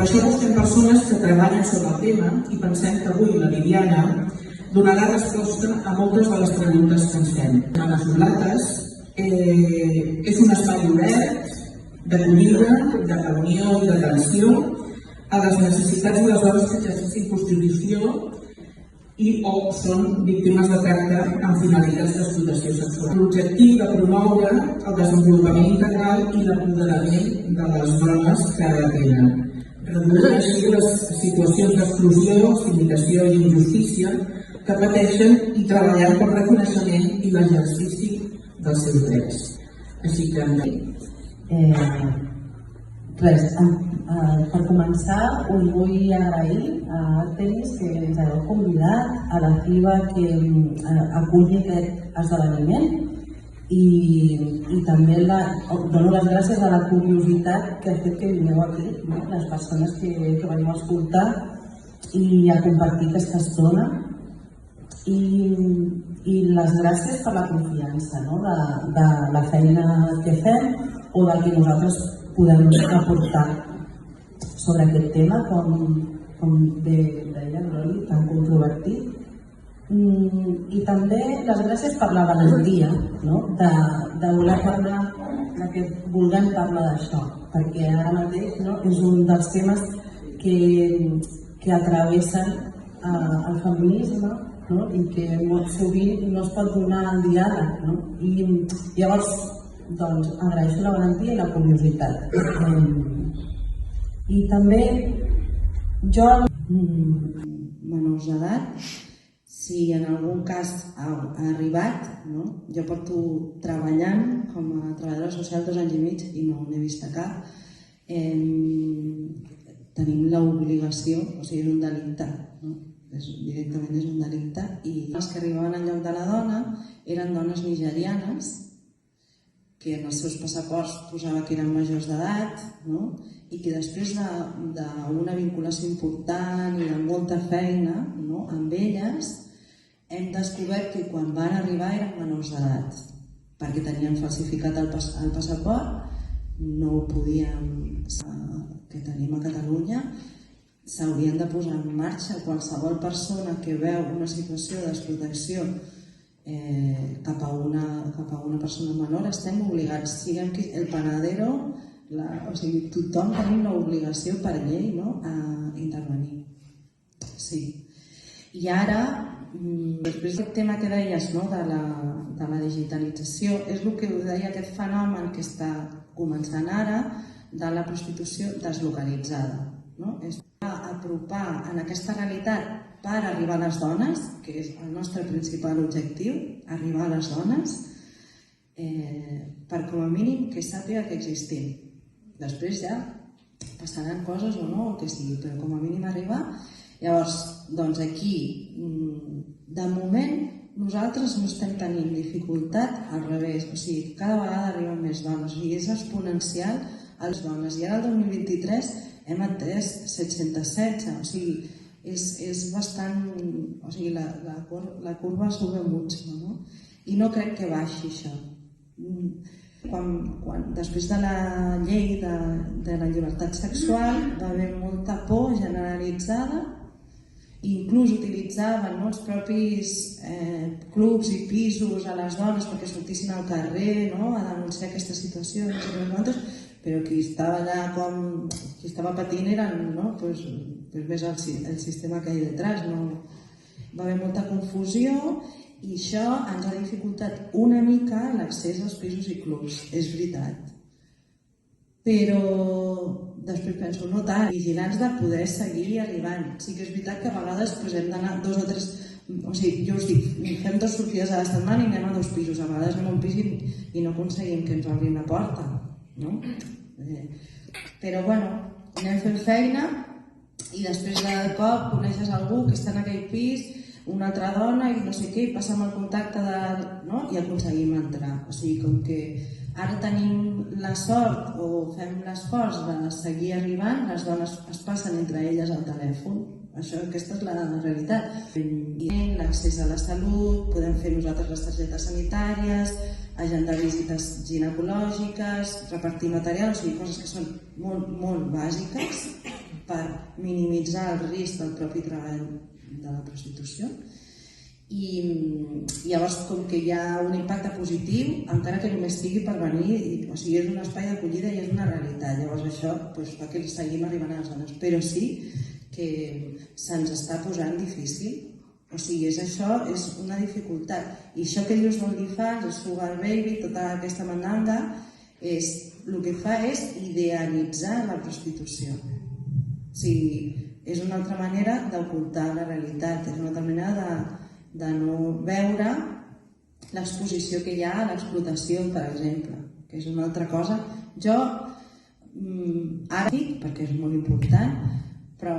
això busquem persones que treballen sobre el tema i pensem que avui la Viviana donarà resposta a moltes de les preguntes que ens fem. A les Oblates és un espai obert d'acollida, de reunió i d'atenció a les necessitats de les dones que exerceixen prostitució i o són víctimes de tracte amb finalitats d'explotació sexual. L'objectiu de promoure el desenvolupament integral i l'apoderament de les dones que atenen, reduir així les situacions d'exclusió, limitació i injustícia que pateixen i treballar pel reconeixement i l'exercici dels seus drets. Així que per començar, us vull agrair a Artemis que ens hagueu convidat a la FIBA que aculli aquest esdeveniment i també dono les gràcies a la curiositat que ha fet que vingueu aquí, les persones que veniu a escoltar i a compartir aquesta estona i les gràcies per la confiança de la feina que fem o del que nosaltres podem aportar sobre aquest tema, com bé deia Roli, tan controvertit. I també les gràcies per la valentia de voler parlar, que vulguem parlar d'això, perquè ara mateix és un dels temes que atravessen el feminisme i que molt sovint no es pot donar el diàleg. I llavors agraeixo la valentia i la curiositat. I també jo, menors d'edat, si en algun cas ha arribat, jo porto treballant com a treballadora social 2 anys i mig i no n'he vist cap, tenim l'obligació, o sigui, és un delicte, directament és un delicte, i les que arribaven en lloc de la dona eren dones nigerianes que en els seus passaports posava que eren majors d'edat i que després d'una vinculació important i de molta feina amb elles hem descobert que quan van arribar eren menors d'edat perquè tenien falsificat el passaport, no ho podíem que tenim a Catalunya. S'haurien de posar en marxa qualsevol persona que veu una situació de desprotecció cap a una persona menor, estem obligats, siguem el panadero, o sigui, tothom tenim l'obligació per llei a intervenir. Sí. I ara, després del tema que deies de la digitalització, és el que us deia, aquest fenomen que està començant ara de la prostitució deslocalitzada. És apropar en aquesta realitat per arribar a les dones, que és el nostre principal objectiu, arribar a les dones, per com a mínim que sàpiga que existim. Després ja passaran coses o no, o que sigui, però com a mínim arribar. Llavors, doncs aquí, de moment, nosaltres no estem tenint dificultat, al revés, o sigui, cada vegada arriben més dones, o sigui, és exponencial a les dones. I ara el 2023 hem atès 716, o sigui, és bastant, o sigui, la curva sube mucho, no? I no crec que baixi això. Després de la llei de la llibertat sexual va haver molta por generalitzada i inclús utilitzaven els propis clubs i pisos a les dones perquè sortissin al carrer a denunciar aquesta situació, però qui estava allà qui estava patint eren ves el sistema que hi ha detrás. Va haver molta confusió i això ens ha dificultat una mica l'accés als pisos i clubs, és veritat. Però després penso, no tant, vigilants de poder seguir arribant. Sí que és veritat que a vegades hem d'anar 2 o 3, o sigui, jo us dic, fem 2 sortides a la setmana i anem a 2 pisos, a vegades anem a un pis i no aconseguim que ens obrin la porta, no? Però bueno, anem fent feina i després de cop coneixes algú que està en aquell pis, una altra dona i no sé què, i passem el contacte i aconseguim entrar. O sigui, com que ara tenim la sort o fem l'esforç de seguir arribant, les dones es passen entre elles al telèfon. Aquesta és la realitat. L'accés a la salut, podem fer nosaltres les targetes sanitàries, agendar visites ginecològiques, repartir material, o sigui, coses que són molt, molt bàsiques. per minimitzar el risc del propi treball de la prostitució. I llavors, com que hi ha un impacte positiu, encara que només sigui per venir, o sigui, és un espai d'acollida i és una realitat. Llavors això fa que seguim arribant a les dones, però sí que se'ns està posant difícil. O sigui, això és una dificultat. I això que dius d'OnlyFans, el Sugar Baby, tota aquesta mandanga, el que fa és idealitzar la prostitució. O sigui, és una altra manera d'ocultar la realitat, és una altra manera de no veure l'exposició que hi ha a l'explotació, per exemple, que és una altra cosa. Jo ara dic, perquè és molt important, però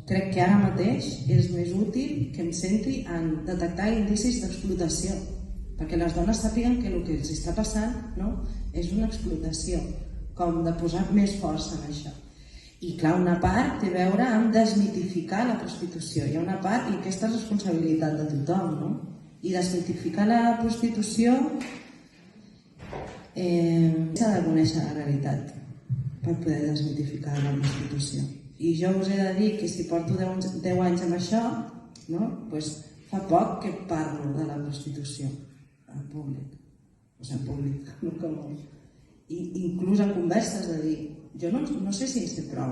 crec que ara mateix és més útil que em centri en detectar indicis d'explotació, perquè les dones sàpiguen que el que els està passant és una explotació, com de posar més força en això. I clar, una part té a veure amb desmitificar la prostitució. Hi ha una part, i aquesta és responsabilitat de tothom, no? I desmitificar la prostitució s'ha de conèixer la realitat per poder desmitificar la prostitució. I jo us he de dir que si porto 10 anys amb això, fa poc que parlo de la prostitució en públic. O sigui, en públic, no com... I inclús en converses de dir, jo no sé si en sé prou,